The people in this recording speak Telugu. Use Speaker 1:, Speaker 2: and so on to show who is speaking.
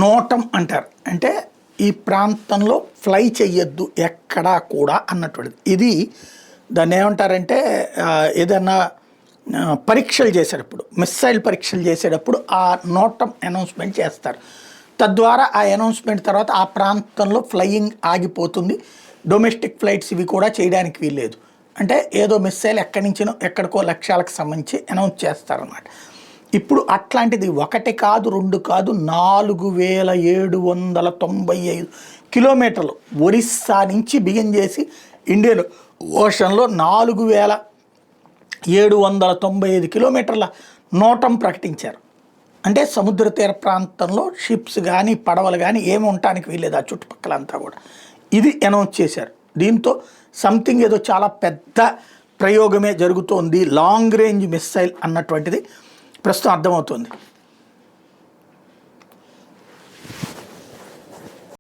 Speaker 1: నోటం అంటారు. అంటే ఈ ప్రాంతంలో ఫ్లై చెయ్యొద్దు ఎక్కడా కూడా అన్నటువంటిది. ఇది దాన్ని ఏమంటారంటే ఏదన్నా పరీక్షలు చేసేటప్పుడు, మిస్సైల్ పరీక్షలు చేసేటప్పుడు ఆ నోటం అనౌన్స్మెంట్ చేస్తారు. తద్వారా ఆ అనౌన్స్మెంట్ తర్వాత ఆ ప్రాంతంలో ఫ్లయింగ్ ఆగిపోతుంది. డొమెస్టిక్ ఫ్లైట్స్ ఇవి కూడా చేయడానికి వీల్లేదు. అంటే ఏదో మిస్సైల్ ఎక్కడి నుంచినో ఎక్కడికో లక్ష్యాలకు సంబంధించి అనౌన్స్ చేస్తారన్నమాట. ఇప్పుడు అట్లాంటిది 1 కాదు 2 కాదు 4795 కిలోమీటర్లు ఒరిస్సా నుంచి బిగిన్ చేసి ఇండియన్ ఓషన్లో 4795 కిలోమీటర్ల నోటం ప్రకటించారు. అంటే సముద్ర తీర ప్రాంతంలో షిప్స్ కానీ పడవలు కానీ ఏమి ఉండటానికి వీల్లేదు ఆ చుట్టుపక్కలంతా కూడా. ఇది అనౌన్స్ చేశారు. దీంతో సంథింగ్ ఏదో చాలా పెద్ద ప్రయోగమే జరుగుతోంది, లాంగ్ రేంజ్ మిస్సైల్ అన్నటువంటిది ప్రస్తుతం అర్థమవుతుంది.